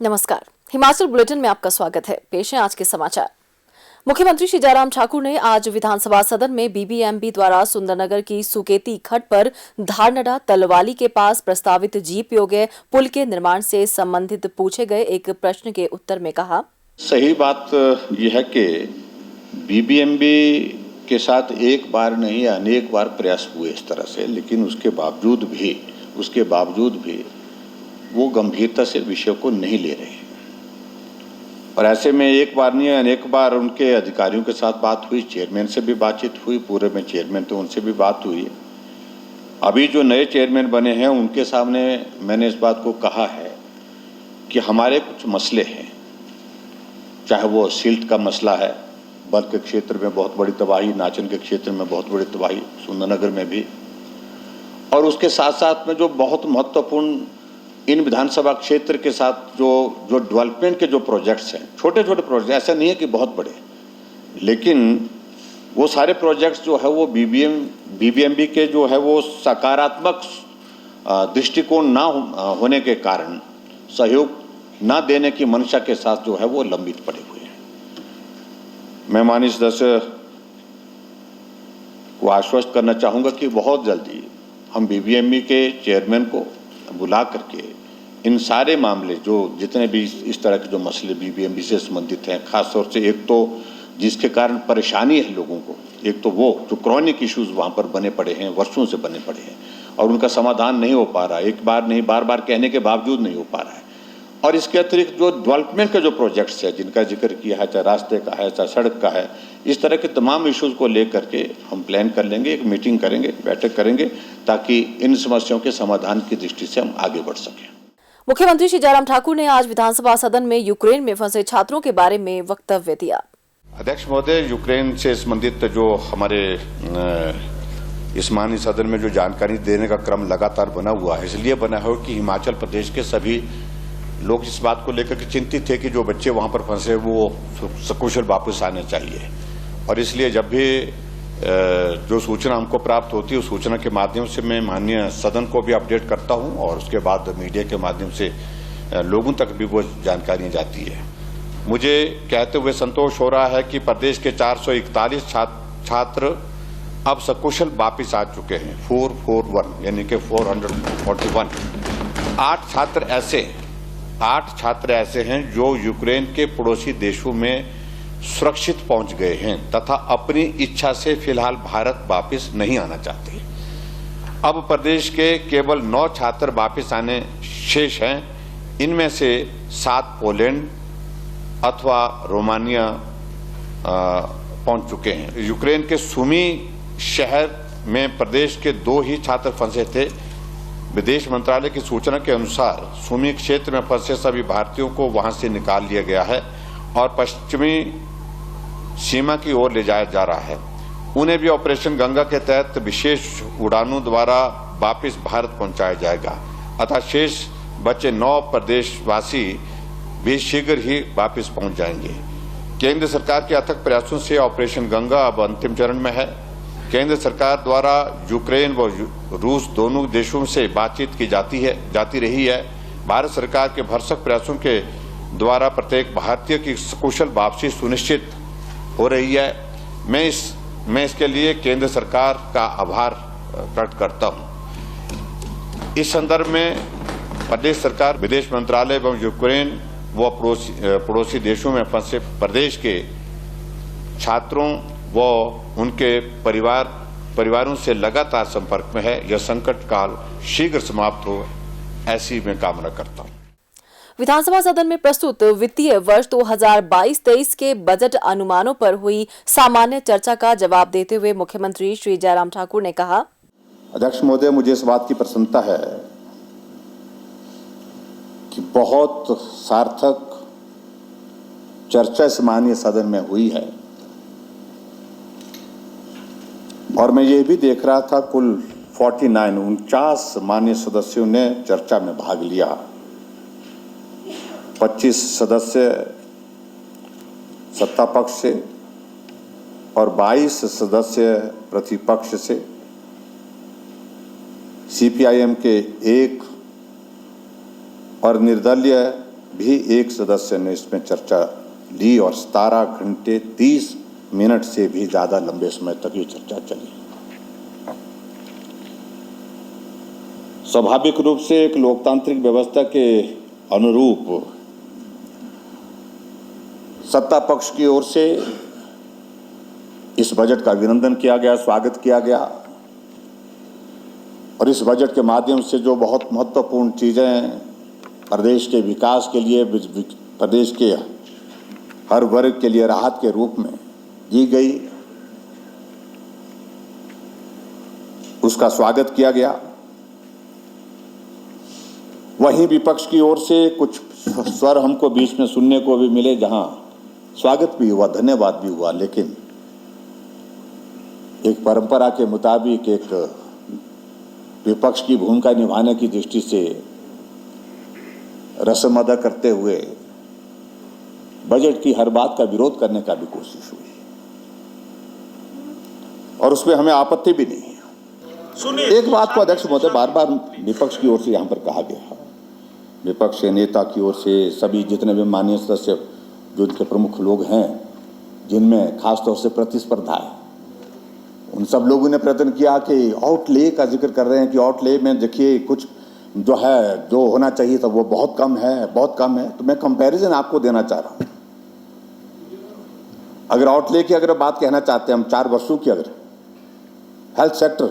नमस्कार, हिमाचल बुलेटिन में आपका स्वागत है। पेश है आज के समाचार। मुख्यमंत्री श्री जयराम ठाकुर ने आज विधानसभा सदन में बीबीएमबी द्वारा सुंदरनगर की सुकेती खड्ड पर धारनडा तलवाली के पास प्रस्तावित जीप योग्य पुल के निर्माण से संबंधित पूछे गए एक प्रश्न के उत्तर में कहा, सही बात यह है कि बीबीएमबी के साथ एक बार नहीं अनेक बार प्रयास हुए इस तरह से, लेकिन उसके बावजूद भी वो गंभीरता से विषय को नहीं ले रहे हैं। और ऐसे में एक बार नहीं अनेक बार उनके अधिकारियों के साथ बात हुई, चेयरमैन से भी बातचीत हुई, पूरे में चेयरमैन तो उनसे भी बात हुई। अभी जो नए चेयरमैन बने हैं उनके सामने मैंने इस बात को कहा है कि हमारे कुछ मसले हैं, चाहे वो सिल्ट का मसला है, बल्ह के क्षेत्र में बहुत बड़ी तबाही, नाचन के क्षेत्र में बहुत बड़ी तबाही, सुंदरनगर में भी, और उसके साथ साथ में जो बहुत महत्वपूर्ण इन विधानसभा क्षेत्र के साथ जो डेवलपमेंट के जो प्रोजेक्ट्स हैं, छोटे छोटे प्रोजेक्ट, ऐसा नहीं है कि बहुत बड़े, लेकिन वो सारे प्रोजेक्ट्स जो है वो बीबीएमबी के जो है वो सकारात्मक दृष्टिकोण ना होने के कारण, सहयोग ना देने की मंशा के साथ जो है वो लंबित पड़े हुए हैं। मैं माननीय सदस्य को आश्वस्त करना चाहूँगा कि बहुत जल्दी हम बीबीएमबी के चेयरमैन को बुला करके इन सारे मामले जो जितने भी इस तरह के जो मसले बीबीएमबी से संबंधित हैं, खास तौर से एक तो जिसके कारण परेशानी है लोगों को, एक तो वो जो क्रॉनिक इश्यूज वहाँ पर बने पड़े हैं, वर्षों से बने पड़े हैं और उनका समाधान नहीं हो पा रहा, एक बार नहीं बार बार कहने के बावजूद नहीं हो पा रहा है। और इसके अतिरिक्त जो डेवलपमेंट के जो प्रोजेक्ट्स है जिनका जिक्र किया है, चाहे रास्ते का है, चाहे सड़क का है, इस तरह के तमाम इश्यूज को लेकर के हम प्लान कर लेंगे, एक मीटिंग करेंगे, एक बैठक करेंगे, ताकि इन समस्याओं के समाधान की दृष्टि से हम आगे बढ़ सकें। मुख्यमंत्री श्री जयराम ठाकुर ने आज विधानसभा सदन में यूक्रेन में फंसे छात्रों के बारे में वक्तव्य दिया। अध्यक्ष महोदय, यूक्रेन से संबंधित जो हमारे इस माननीय सदन में जो जानकारी देने का क्रम लगातार बना हुआ है, इसलिए बना है कि हिमाचल प्रदेश के सभी लोग इस बात को लेकर के चिंतित थे कि जो बच्चे वहां पर फंसे वो सकुशल वापस आने चाहिए। और इसलिए जब भी जो सूचना हमको प्राप्त होती है उस सूचना के माध्यम से मैं माननीय सदन को भी अपडेट करता हूं और उसके बाद मीडिया के माध्यम से लोगों तक भी वो जानकारियां जाती है। मुझे कहते हुए संतोष हो रहा है कि प्रदेश के 441 छात्र अब सकुशल वापिस आ चुके हैं, 441 यानी कि 441। 8 छात्र ऐसे हैं जो यूक्रेन के पड़ोसी देशों में सुरक्षित पहुंच गए हैं तथा अपनी इच्छा से फिलहाल भारत वापस नहीं आना चाहते। अब प्रदेश के केवल 9 छात्र वापस आने शेष हैं। इनमें से 7 पोलैंड अथवा रोमानिया पहुंच चुके हैं। यूक्रेन के सुमी शहर में प्रदेश के 2 ही छात्र फंसे थे। विदेश मंत्रालय की सूचना के अनुसार सुमी क्षेत्र में फंसे सभी भारतीयों को वहां से निकाल लिया गया है और पश्चिमी सीमा की ओर ले जाया जा रहा है। उन्हें भी ऑपरेशन गंगा के तहत विशेष उड़ानों द्वारा वापस भारत पहुंचाया जाएगा। अतः शेष बचे 9 प्रदेशवासी भी शीघ्र ही वापस पहुंच जाएंगे। केंद्र सरकार के अथक प्रयासों से ऑपरेशन गंगा अब अंतिम चरण में है। केंद्र सरकार द्वारा यूक्रेन व रूस दोनों देशों से बातचीत की जाती रही है। भारत सरकार के भरसक प्रयासों के द्वारा प्रत्येक भारतीय की सकुशल वापसी सुनिश्चित हो रही है। मैं इसके लिए केंद्र सरकार का आभार प्रकट करता हूं। इस संदर्भ में प्रदेश सरकार, विदेश मंत्रालय एवं यूक्रेन व पड़ोसी देशों में फंसे प्रदेश के छात्रों व उनके परिवारों से लगातार संपर्क में है। यह संकट काल शीघ्र समाप्त हो, ऐसी मैं कामना करता हूं। विधानसभा सदन में प्रस्तुत वित्तीय वर्ष 2022-23 के बजट अनुमानों पर हुई सामान्य चर्चा का जवाब देते हुए मुख्यमंत्री श्री जयराम ठाकुर ने कहा, अध्यक्ष महोदय, मुझे इस बात की प्रसन्नता है कि बहुत सार्थक चर्चा इस माननीय सदन में हुई है और मैं ये भी देख रहा था कुल 49 माननीय सदस्यों ने चर्चा में भाग लिया। 25 सदस्य सत्ता पक्ष से और 22 सदस्य प्रतिपक्ष से, सीपीआईएम के 1 और निर्दलीय भी एक सदस्य ने इसमें चर्चा ली और 17 घंटे 30 मिनट से भी ज़्यादा लंबे समय तक ये चर्चा चली। स्वाभाविक रूप से एक लोकतांत्रिक व्यवस्था के अनुरूप सत्ता पक्ष की ओर से इस बजट का अभिनंदन किया गया, स्वागत किया गया और इस बजट के माध्यम से जो बहुत महत्वपूर्ण चीज़ें प्रदेश के विकास के लिए, प्रदेश के हर वर्ग के लिए राहत के रूप में दी गई, उसका स्वागत किया गया। वहीं विपक्ष की ओर से कुछ स्वर हमको बीच में सुनने को भी मिले, जहां स्वागत भी हुआ, धन्यवाद भी हुआ, लेकिन एक परंपरा के मुताबिक एक विपक्ष की भूमिका निभाने की दृष्टि से रस्म अदा करते हुए बजट की हर बात का विरोध करने का भी कोशिश हुई और उसमें हमें आपत्ति भी नहीं है। एक बात को अध्यक्ष महोदय बार बार विपक्ष की ओर से यहाँ पर कहा गया, विपक्ष के नेता की ओर से सभी जितने भी माननीय सदस्य जो उनके प्रमुख लोग हैं, जिनमें खासतौर से प्रतिस्पर्धा है, उन सब लोगों ने प्रयत्न किया कि आउटले का जिक्र कर रहे हैं कि आउटले में देखिए कुछ जो है, जो होना चाहिए था वो बहुत कम है, बहुत कम है। तो मैं कंपैरिजन आपको देना चाह रहा हूँ। अगर आउटले की अगर बात कहना चाहते हैं हम 4 वर्षों की, अगर हेल्थ सेक्टर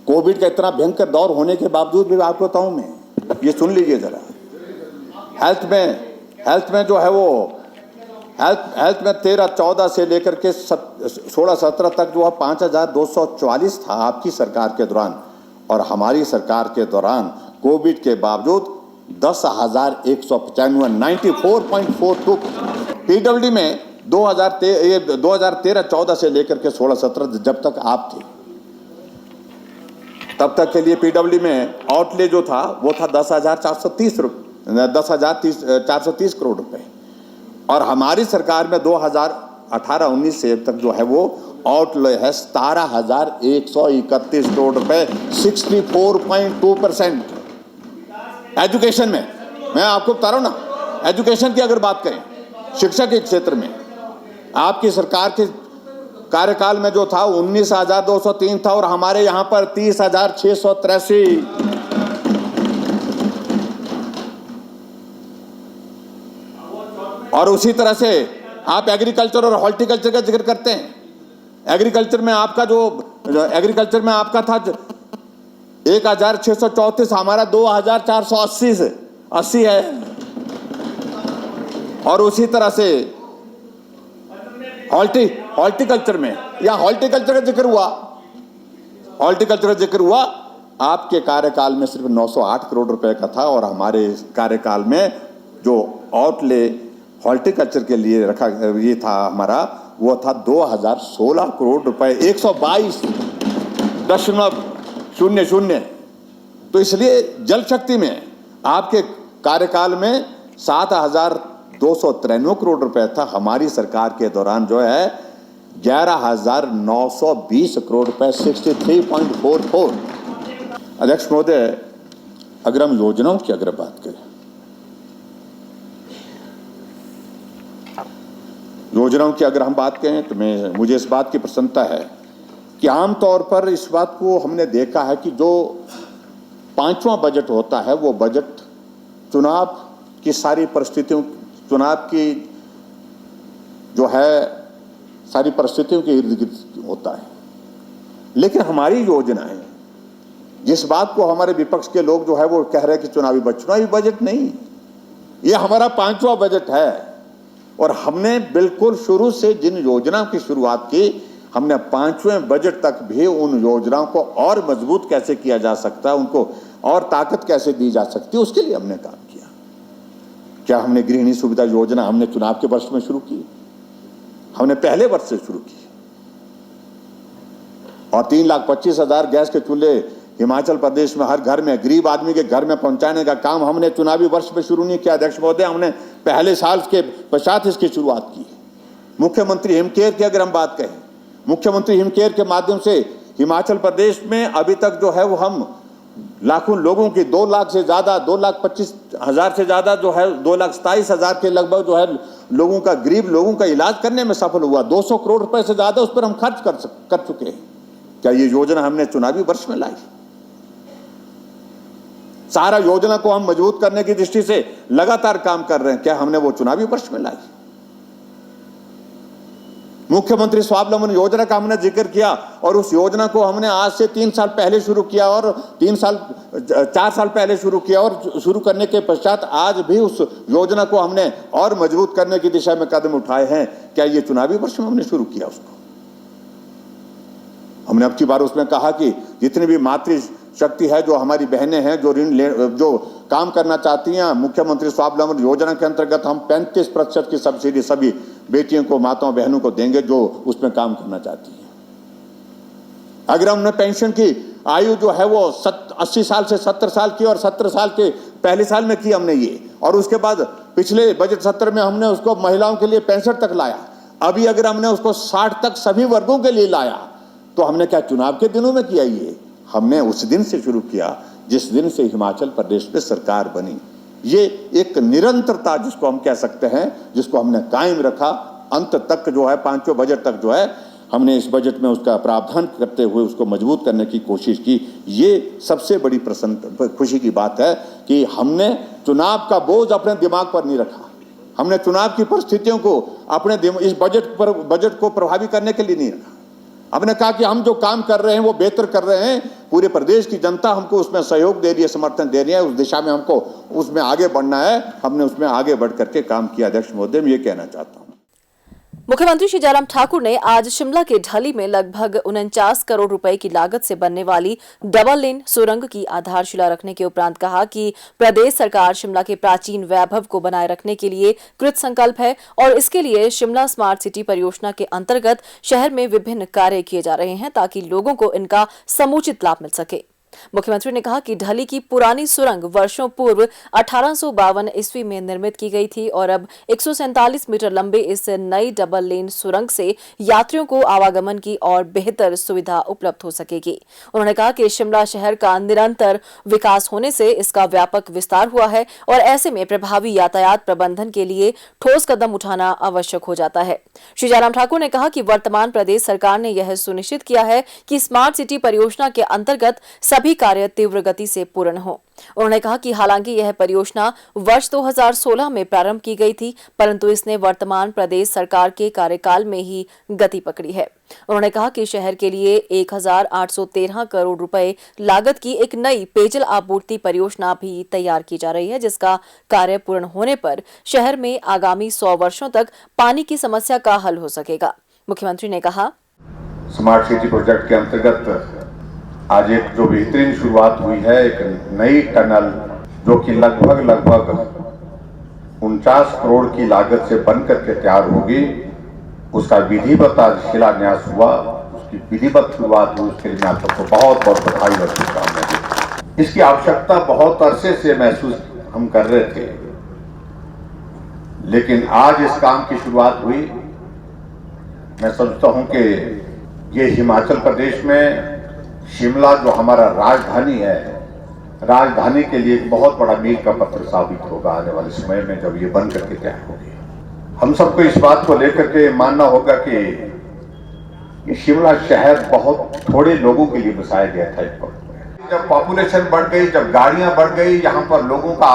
कोविड का इतना भयंकर दौर होने के बावजूद भी आपको बताऊँ मैं, ये सुन लीजिए जरा, हेल्थ में जो है वो हेल्थ में 13-14 से लेकर के 16-17 तक जो है 5244 था आपकी सरकार के दौरान, और हमारी सरकार के दौरान कोविड के बावजूद 10,195 94.42। पीडब्ल्यूडी में 2013-14 से लेकर के 16-17 जब तक आप थे तब तक के लिए पीडब्ल्यूडी में आउटले जो था वो था 10,430 करोड़ रुपए, और हमारी सरकार में 2018-19 से तक जो है वो आउटले है 17,131 करोड़ रुपए, 64.2%। एजुकेशन में मैं आपको बता रहा हूं ना, एजुकेशन की अगर बात करें, शिक्षा के क्षेत्र में आपकी सरकार के कार्यकाल में जो था 19,203 था और हमारे यहाँ पर 30,683। और उसी तरह से आप एग्रीकल्चर और हॉर्टिकल्चर का जिक्र करते हैं। एग्रीकल्चर में आपका था 1,634, हमारा 2,480 है। और उसी तरह से हॉर्टिकल्चर में, या हॉर्टिकल्चर का जिक्र हुआ, आपके कार्यकाल में सिर्फ 908 करोड़ रुपए का था, और हमारे कार्यकाल में जो आउटले हॉर्टिकल्चर के लिए रखा ये था हमारा, वो था 2,016 करोड़ रुपए, 122.00। तो इसलिए जल शक्ति में आपके कार्यकाल में 7,293 करोड़ रुपए था, हमारी सरकार के दौरान जो है 11,920 करोड़ रुपए, 63.44। अध्यक्ष महोदय, अगर हम योजनाओं की अगर बात करें, योजनाओं की अगर हम बात करें तो मुझे इस बात की प्रसन्नता है कि आमतौर पर इस बात को हमने देखा है कि जो 5वां बजट होता है वो बजट चुनाव की सारी परिस्थितियों, चुनाव की जो है सारी परिस्थितियों के इर्द गिर्द होता है। लेकिन हमारी योजनाएं, जिस बात को हमारे विपक्ष के लोग जो है वो कह रहे हैं कि चुनावी बजट नहीं, ये हमारा 5वां बजट है। और हमने बिल्कुल शुरू से जिन योजनाओं की शुरुआत की, हमने 5वें बजट तक भी उन योजनाओं को और मजबूत कैसे किया जा सकता है, उनको और ताकत कैसे दी जा सकती है, उसके लिए हमने काम किया। क्या हमने गृहिणी सुविधा योजना हमने चुनाव के वर्ष में शुरू की, हमने पहले वर्ष से शुरू की, और 3,25,000 गैस के चूल्हे हिमाचल प्रदेश में हर घर में, गरीब आदमी के घर में पहुंचाने का काम हमने चुनावी वर्ष में शुरू नहीं किया अध्यक्ष महोदय, हमने पहले साल के पश्चात इसकी शुरुआत की। मुख्यमंत्री हिमकेयर की अगर हम बात करें, मुख्यमंत्री हिमकेयर के माध्यम से हिमाचल प्रदेश में अभी तक जो है वो हम लाखों लोगों की 2 लाख से ज्यादा 2,25,000 से ज्यादा जो है 2,27,000 के लगभग जो है लोगों का, गरीब लोगों का इलाज करने में सफल हुआ। 200 करोड़ रुपए से ज्यादा उस पर हम खर्च कर चुके हैं। क्या ये योजना हमने चुनावी वर्ष में लाई? सारा योजना को हम मजबूत करने की दृष्टि से लगातार काम कर रहे हैं, क्या हमने वो चुनावी वर्ष में लाई? मुख्यमंत्री स्वावलंबन योजना का हमने जिक्र किया और उस योजना को हमने आज से 3 साल पहले शुरू किया और 4 साल पहले शुरू किया और शुरू करने के पश्चात आज भी उस योजना को हमने और मजबूत करने की दिशा में कदम उठाए हैं। क्या ये चुनावी वर्ष में हमने शुरू किया उसको? हमने अब की बार उसमें कहा कि जितनी भी मातृ शक्ति है, जो हमारी बहनें हैं, जो काम करना चाहती हैं, मुख्यमंत्री स्वावलंबन योजना के अंतर्गत हम 35% की सब्सिडी सभी बेटियों को, माताओं बहनों को देंगे जो उसमें काम करना चाहती हैं। अगर हमने पेंशन की आयु जो है वो 80 साल से 70 साल की और 70 साल के पहले साल में की हमने ये, और उसके बाद पिछले बजट सत्र में हमने उसको महिलाओं के लिए 65 तक लाया। अभी अगर हमने उसको 60 तक सभी वर्गों के लिए लाया तो हमने क्या चुनाव के दिनों में किया? ये हमने उस दिन से शुरू किया जिस दिन से हिमाचल प्रदेश में सरकार बनी। ये एक निरंतरता जिसको हम कह सकते हैं, जिसको हमने कायम रखा अंत तक जो है, 5वें बजट तक जो है हमने इस बजट में उसका प्रावधान करते हुए उसको मजबूत करने की कोशिश की। ये सबसे बड़ी खुशी की बात है कि हमने चुनाव का बोझ अपने दिमाग पर नहीं रखा। हमने चुनाव की परिस्थितियों को अपने इस बजट को प्रभावी करने के लिए नहीं रखा। हमने कहा कि हम जो काम कर रहे हैं वो बेहतर कर रहे हैं, पूरे प्रदेश की जनता हमको उसमें सहयोग दे रही है, समर्थन दे रही है, उस दिशा में हमको उसमें आगे बढ़ना है। हमने उसमें आगे बढ़ करके काम किया। अध्यक्ष महोदय, मैं ये कहना चाहता हूँ। मुख्यमंत्री श्री जयराम ठाकुर ने आज शिमला के ढली में लगभग 49 करोड़ रुपए की लागत से बनने वाली डबल लेन सुरंग की आधारशिला रखने के उपरांत कहा कि प्रदेश सरकार शिमला के प्राचीन वैभव को बनाए रखने के लिए कृत संकल्प है और इसके लिए शिमला स्मार्ट सिटी परियोजना के अंतर्गत शहर में विभिन्न कार्य किए जा रहे हैं ताकि लोगों को इनका समुचित लाभ मिल सके। मुख्यमंत्री ने कहा कि ढली की पुरानी सुरंग वर्षों पूर्व 1852 ईस्वी में निर्मित की गई थी और अब 147 मीटर लंबे इस नई डबल लेन सुरंग से यात्रियों को आवागमन की और बेहतर सुविधा उपलब्ध हो सकेगी। उन्होंने कहा कि शिमला शहर का निरंतर विकास होने से इसका व्यापक विस्तार हुआ है और ऐसे में प्रभावी यातायात प्रबंधन के लिए ठोस कदम उठाना आवश्यक हो जाता है। श्री जयराम ठाकुर ने कहा कि वर्तमान प्रदेश सरकार ने यह सुनिश्चित किया है कि स्मार्ट सिटी परियोजना के अंतर्गत सभी कार्य तीव्र गति से पूर्ण हो। उन्होंने कहा कि हालांकि यह परियोजना वर्ष 2016 में प्रारंभ की गई थी, परंतु इसने वर्तमान प्रदेश सरकार के कार्यकाल में ही गति पकड़ी है। उन्होंने कहा कि शहर के लिए 1813 करोड़ रुपए लागत की एक नई पेयजल आपूर्ति परियोजना भी तैयार की जा रही है, जिसका कार्य पूर्ण होने पर शहर में आगामी 100 वर्षों तक पानी की समस्या का हल हो सकेगा। मुख्यमंत्री ने कहा, स्मार्ट सिटी प्रोजेक्ट के अंतर्गत आज एक जो बेहतरीन शुरुआत हुई है, एक नई टनल जो कि लगभग 49 करोड़ की लागत से बनकर के तैयार होगी, उसका विधिवत आज शिलान्यास हुआ, उसकी विधिवत शुरुआत हुई। उसके लिए मैं आप सबको बहुत बहुत बधाई और शुभकामनाएं। इसकी आवश्यकता बहुत अरसे से महसूस हम कर रहे थे, लेकिन आज इस काम की शुरुआत हुई। मैं समझता हूं कि ये हिमाचल प्रदेश में शिमला जो हमारा राजधानी है, राजधानी के लिए एक बहुत बड़ा मील का पत्थर साबित होगा आने वाले समय में जब ये बन करके तैयार होगी। हम सबको इस बात को लेकर के मानना होगा कि ये शिमला शहर बहुत थोड़े लोगों के लिए बसाया गया था। जब पॉपुलेशन बढ़ गई, जब गाड़ियां बढ़ गई, यहाँ पर लोगों का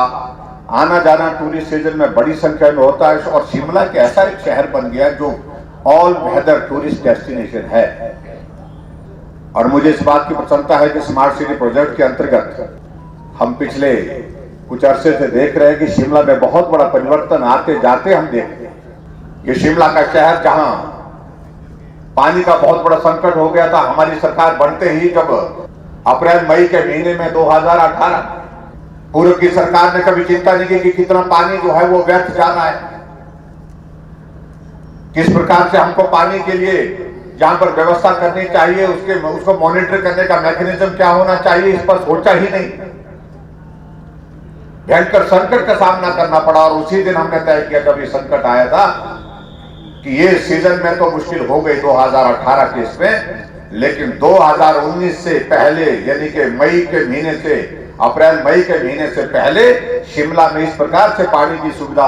आना जाना टूरिस्ट सीजन में बड़ी संख्या में होता है और शिमला के ऐसा एक शहर बन गया जो ऑल वेदर टूरिस्ट डेस्टिनेशन है। और मुझे इस बात की प्रसन्नता है कि स्मार्ट सिटी प्रोजेक्ट के अंतर्गत हम पिछले कुछ अरसे से देख रहे हैं कि शिमला में बहुत बड़ा परिवर्तन आते जाते हम देख रहे हैं। ये शिमला का शहर जहां पानी का बहुत बड़ा संकट हो गया था, हमारी सरकार बनते ही जब अप्रैल मई के महीने में 2018 पूर्व की सरकार ने कभी चिंता नहीं की कि कितना पानी जो है वो व्यर्थ जा रहा है, किस प्रकार से हमको पानी के लिए जहां पर व्यवस्था करनी चाहिए उसको मॉनिटर करने का मैकेनिज्म क्या होना चाहिए, इस पर सोचा ही नहीं। भयंकर संकट का सामना करना पड़ा और उसी दिन हमने तय किया जब ये संकट आया था कि ये सीजन में तो मुश्किल हो गई 2018 के इसमें, लेकिन 2019 से पहले यानी कि मई के महीने से अप्रैल मई के महीने से पहले शिमला में इस प्रकार से पानी की सुविधा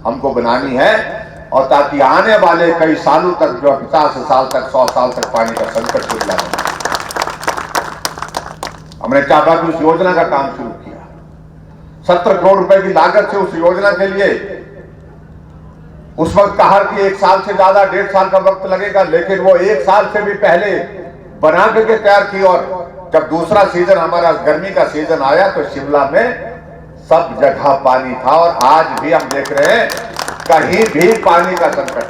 हमको बनानी है, और ताकि आने वाले कई सालों तक, जो 50 साल तक 100 साल तक पानी का संकट शिमला में, हमने चाबा की उस योजना का काम शुरू किया। 70 करोड़ रुपए की लागत से उस योजना के लिए उस वक्त कहा कि 1 साल से ज्यादा 1.5 साल का वक्त लगेगा, लेकिन वो 1 साल से भी पहले बना करके तैयार की। और जब दूसरा सीजन हमारा गर्मी का सीजन आया तो शिमला में सब जगह पानी था, और आज भी हम देख रहे हैं कहीं भी पानी का संकट नहीं।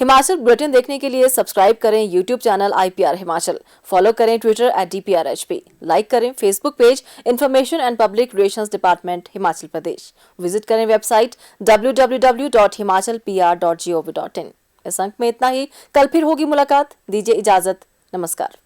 हिमाचल बुलेटिन देखने के लिए सब्सक्राइब करें YouTube channel IPR Himachal, follow करें Twitter @DPRHP, लाइक करें Facebook page information and public relations department Himachal Pradesh, visit करें वेबसाइट www.himachalpr.gov.in। इस अंक में इतना ही, कल फिर होगी मुलाकात, दीजिए इजाजत, नमस्कार।